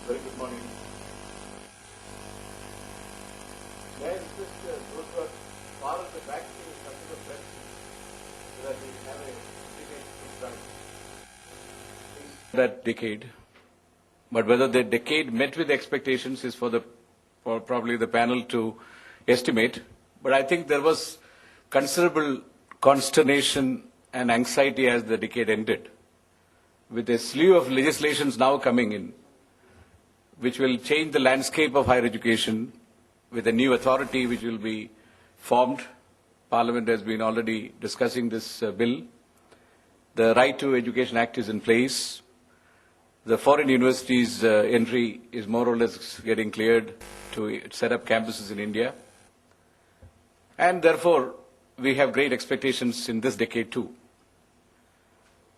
Very good morning. May I request those who are far at the back to come to the front so that we have a debate to start. That decade, but whether the decade met with expectations is for probably the panel to estimate. But I think there was considerable consternation and anxiety as the decade ended, with a slew of legislations now coming in, which will change the landscape of higher education, with a new authority which will be formed. Parliament has been already discussing this bill. The Right to Education Act is in place. The foreign universities' entry is more or less getting cleared to set up campuses in India. And therefore, we have great expectations in this decade too.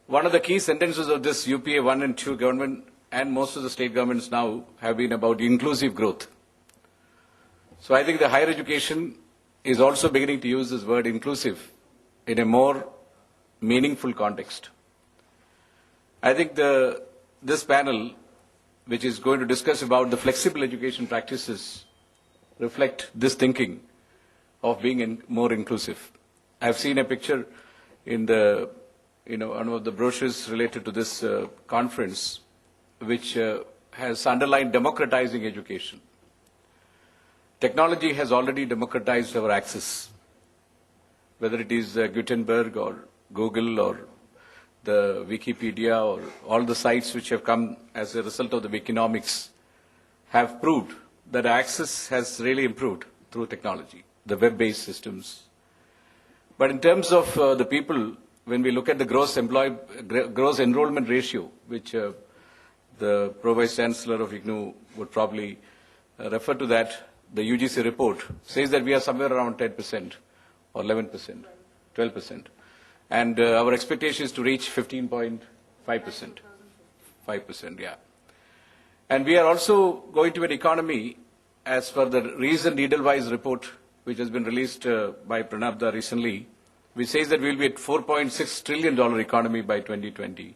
One of the key sentences of this UPA 1 and 2 government and most of the state governments now have been about inclusive growth. So I think the higher education is also beginning to use this word inclusive in a more meaningful context. I think this panel, which is going to discuss about the flexible education practices, reflect this thinking of being more inclusive. I've seen a picture in one of the brochures related to this conference, which has underlined democratizing education. Technology has already democratized our access, whether it is Gutenberg or Google or the Wikipedia or all the sites which have come as a result of the Wikinomics have proved that access has really improved through technology, the web-based systems. But in terms of the people, when we look at the gross enrollment ratio, which the Pro-Vice Chancellor of IGNOU would probably refer to that, the UGC report says that we are somewhere around 10% or 11%, 12%. And our expectation is to reach 15.5%. 5%, yeah. And we are also going to an economy, as per the recent Edelweiss report, which has been released by Pranabda recently, which says that we will be at $4.6 trillion economy by 2020.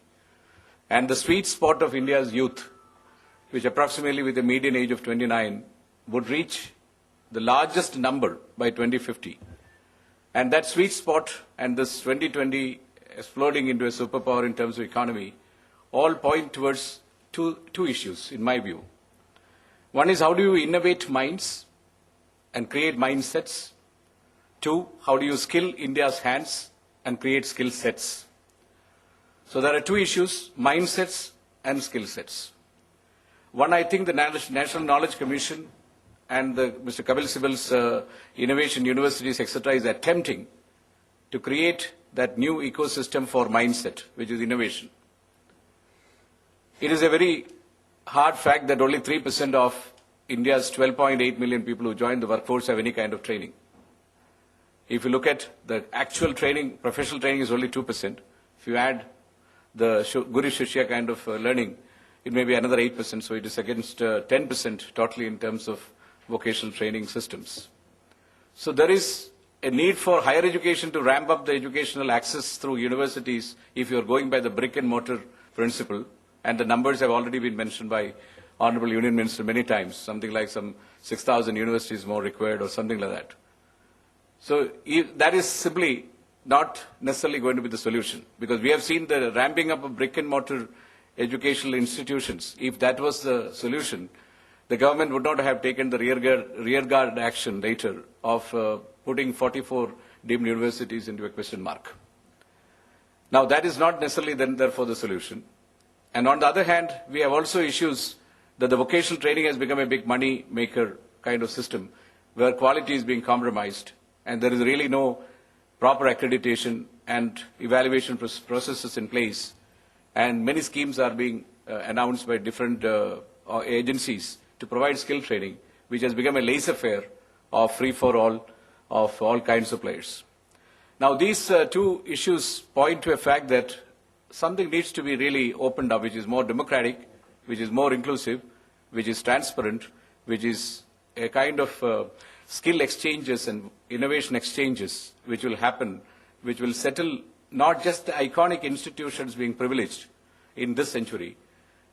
And the sweet spot of India's youth, which approximately with a median age of 29, would reach the largest number by 2050. And that sweet spot and this 2020 exploding into a superpower in terms of economy all point towards two issues, in my view. One is, how do you innovate minds and create mindsets? Two, how do you skill India's hands and create skill sets? So there are two issues, mindsets and skill sets. One, I think the National Knowledge Commission and Mr. Kapil Sibal's innovation universities, etc., is attempting to create that new ecosystem for mindset, which is innovation. It is a very hard fact that only 3% of India's 12.8 million people who join the workforce have any kind of training. If you look at the actual training, professional training is only 2%. If you add the Guru Shishya kind of learning, it may be another 8%, so it is against 10% totally in terms of vocational training systems. So there is a need for higher education to ramp up the educational access through universities if you are going by the brick and mortar principle, and the numbers have already been mentioned by Honorable Union Minister many times, something like some 6,000 universities more required or something like that. So that is simply not necessarily going to be the solution, because we have seen the ramping up of brick and mortar educational institutions. If that was the solution, the government would not have taken the rearguard action later of putting 44 deemed universities into a question mark. Now, that is not necessarily then therefore the solution. And on the other hand, we have also issues that the vocational training has become a big money maker kind of system where quality is being compromised and there is really no proper accreditation and evaluation processes in place. And many schemes are being announced by different agencies to provide skill training, which has become a laissez-faire of free-for-all of all kinds of players. Now, these two issues point to a fact that something needs to be really opened up, which is more democratic, which is more inclusive, which is transparent, which is a kind of skill exchanges and innovation exchanges which will happen, which will settle not just the iconic institutions being privileged in this century,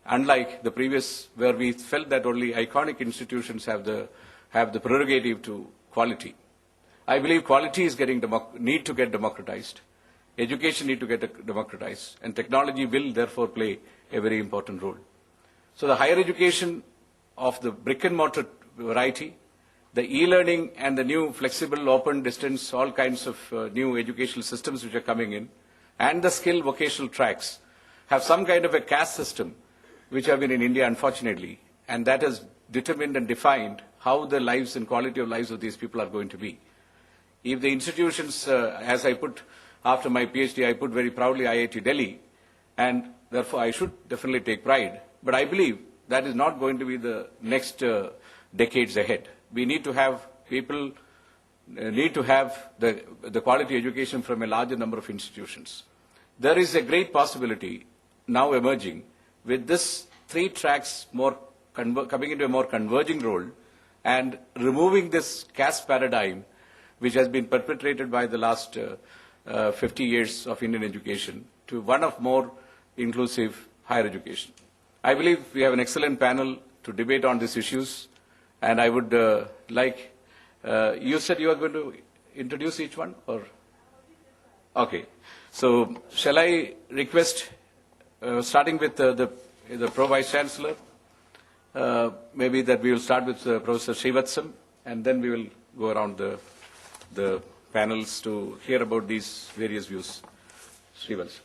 unlike the previous, where we felt that only iconic institutions have the prerogative to quality. I believe quality is need to get democratized. Education need to get democratized, and technology will therefore play a very important role. So the higher education of the brick and mortar variety, the e-learning and the new flexible, open distance, all kinds of new educational systems which are coming in, and the skill vocational tracks have some kind of a caste system which have been in India, unfortunately, and that has determined and defined how the lives and quality of lives of these people are going to be. If the institutions, as I put after my PhD, I put very proudly IIT Delhi, and therefore I should definitely take pride. But I believe that is not going to be the next decades ahead. We need to have people, need to have the quality education from a larger number of institutions. There is a great possibility now emerging with this 3 tracks coming into a more converging role and removing this caste paradigm which has been perpetrated by the last 50 years of Indian education to one of more inclusive higher education. I believe we have an excellent panel to debate on these issues, and I would you said you are going to introduce each one, or? Okay. So shall I request, starting with the Pro Vice Chancellor, maybe that we will start with Professor Srivatsam, and then we will go around the panels to hear about these various views. Srivatsam.